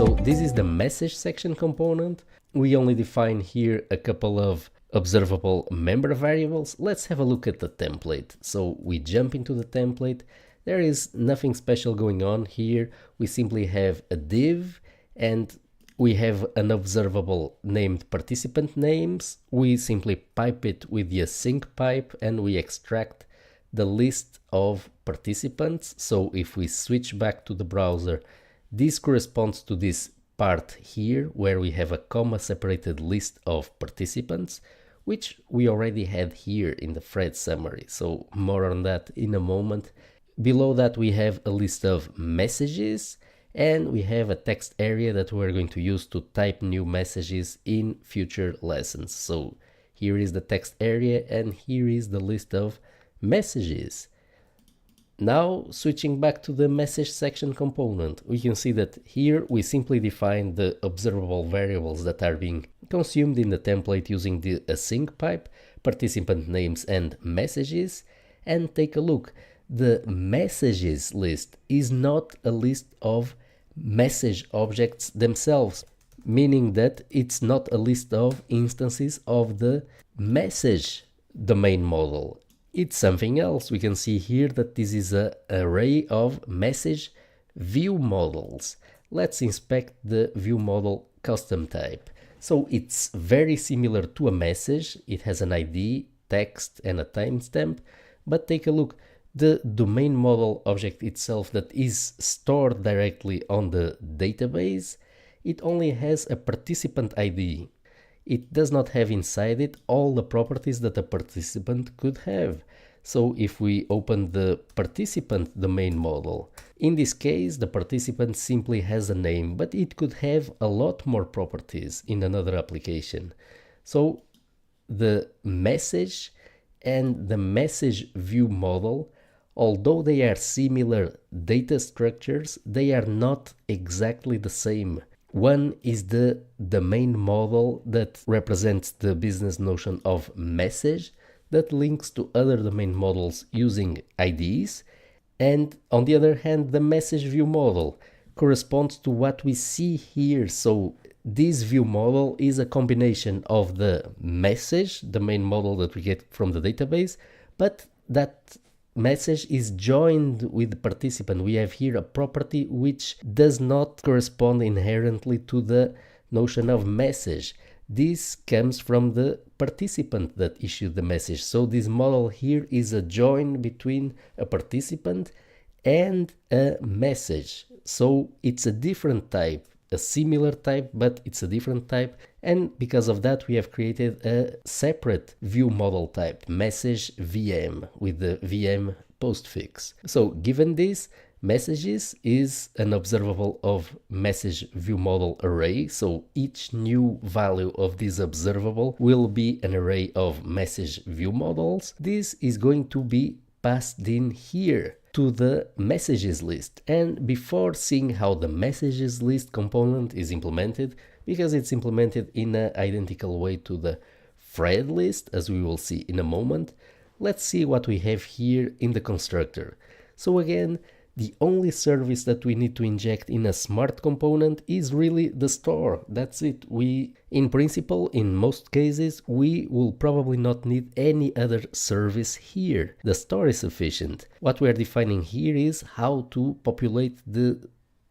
So this is the message section component. We only define here a couple of observable member variables. Let's have a look at the template. So we jump into the template. There is nothing special going on here. We simply have a div and we have an observable named participant names. We simply pipe it with the async pipe and we extract the list of participants. So if we switch back to the browser, this corresponds to this part here where we have a comma separated list of participants, which we already had here in the thread summary. So more on that in a moment. Below that we have a list of messages and we have a text area that we're going to use to type new messages in future lessons. So here is the text area and here is the list of messages. Now switching back to the message section component, we can see that here we simply define the observable variables that are being consumed in the template using the async pipe, participant names and messages. And take a look, the messages list is not a list of message objects themselves, meaning that it's not a list of instances of the message domain model. It's something else. We can see here that this is an array of message view models. Let's inspect the view model custom type. So it's very similar to a message. It has an ID, text and a timestamp, but take a look. The domain model object itself that is stored directly on the database, it only has a participant ID. It does not have inside it all the properties that a participant could have. So if we open the participant domain model, in this case the participant simply has a name, but it could have a lot more properties in another application. So the message and the message view model, although they are similar data structures, they are not exactly the same. One is the domain model that represents the business notion of message that links to other domain models using IDs. And on the other hand, the message view model corresponds to what we see here. So this view model is a combination of the message domain model that we get from the database, but that message is joined with the participant. We have here a property which does not correspond inherently to the notion of message. This comes from the participant that issued the message. So this model here is a join between a participant and a message. So it's a different type, a similar type, but it's a different type. And because of that, we have created a separate view model type, message VM, with the VM postfix. So given this, messages is an observable of message view model array. So each new value of this observable will be an array of message view models. This is going to be passed in here to the messages list. And before seeing how the messages list component is implemented, because it's implemented in an identical way to the thread list, as we will see in a moment, let's see what we have here in the constructor. So again, the only service that we need to inject in a smart component is really the store. That's it. In principle, in most cases, we will probably not need any other service here. The store is sufficient. What we are defining here is how to populate the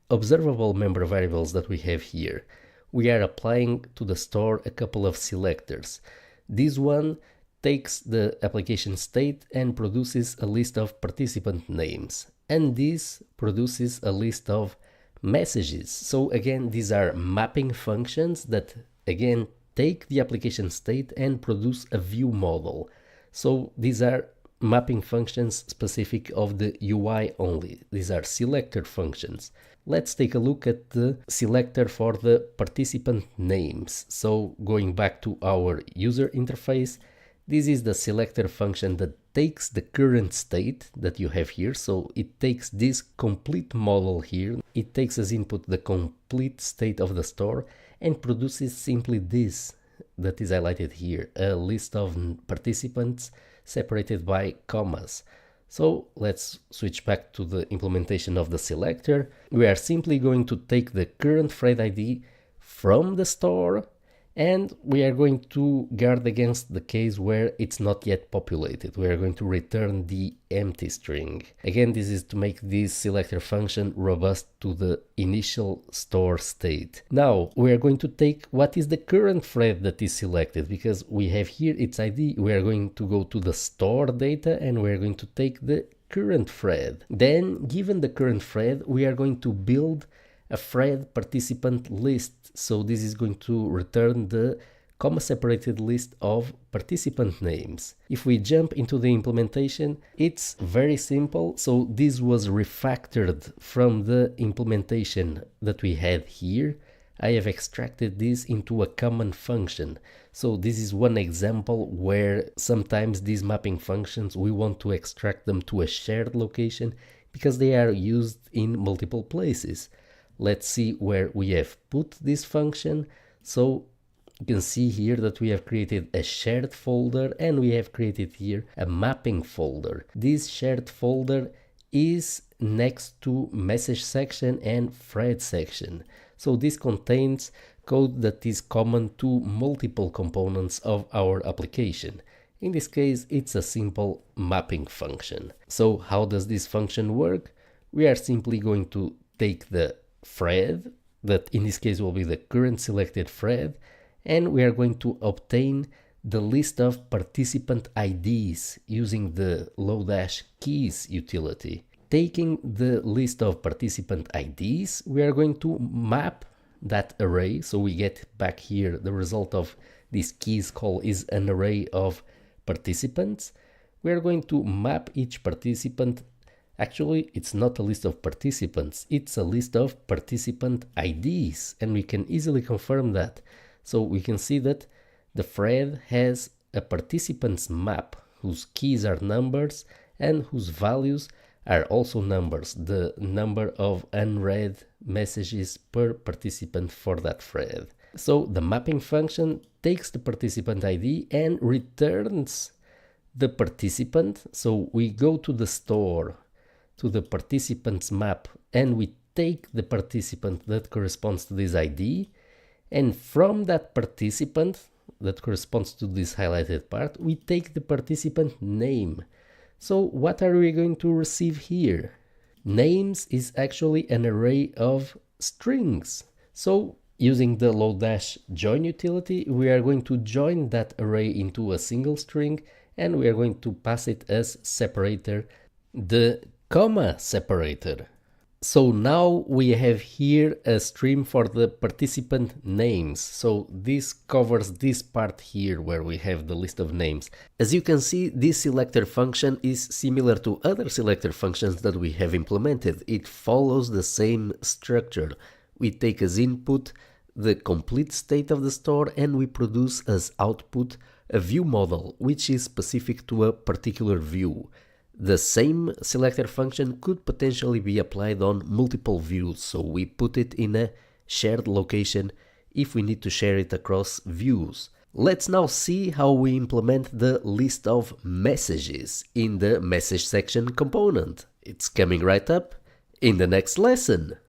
observable member variables that we have here. We are applying to the store a couple of selectors. This one takes the application state and produces a list of participant names. And this produces a list of messages. So again, these are mapping functions that again take the application state and produce a view model. So these are mapping functions specific of the UI only. These are selector functions. Let's take a look at the selector for the participant names. So going back to our user interface, this is the selector function that takes the current state that you have here. So it takes this complete model here. It takes as input the complete state of the store and produces simply this that is highlighted here, a list of participants separated by commas. So let's switch back to the implementation of the selector. We are simply going to take the current thread ID from the store, and we are going to guard against the case where it's not yet populated. We are going to return the empty string. Again, this is to make this selector function robust to the initial store state. Now, we are going to take what is the current thread that is selected, because we have here its ID. We are going to go to the store data and we are going to take the current thread. Then, given the current thread, we are going to build a thread participant list. So this is going to return the comma-separated list of participant names. If we jump into the implementation, it's very simple. So this was refactored from the implementation that we had here. I have extracted this into a common function. So this is one example where sometimes these mapping functions, we want to extract them to a shared location because they are used in multiple places. Let's see where we have put this function. So you can see here that we have created a shared folder and we have created here a mapping folder. This shared folder is next to message section and thread section. So this contains code that is common to multiple components of our application. In this case, it's a simple mapping function. So how does this function work? We are simply going to take the thread, that in this case will be the current selected thread, and we are going to obtain the list of participant IDs using the --keys utility. Taking the list of participant IDs, we are going to map that array. So we get back here the result of this keys call is an array of participants. We are going to map each participant. Actually, it's not a list of participants, it's a list of participant IDs, and we can easily confirm that. So we can see that the thread has a participants map whose keys are numbers and whose values are also numbers, the number of unread messages per participant for that thread. So the mapping function takes the participant ID and returns the participant. So we go to the store, to the participants map, and we take the participant that corresponds to this ID, and from that participant that corresponds to this highlighted part, we take the participant name. So what are we going to receive here? Names is actually an array of strings. So using the --join utility, we are going to join that array into a single string, and we are going to pass it as separator, the comma separator. So now we have here a stream for the participant names. So this covers this part here where we have the list of names. As you can see, this selector function is similar to other selector functions that we have implemented. It follows the same structure. We take as input the complete state of the store, and we produce as output a view model, which is specific to a particular view. The same selector function could potentially be applied on multiple views, so we put it in a shared location if we need to share it across views. Let's now see how we implement the list of messages in the message section component. It's coming right up in the next lesson.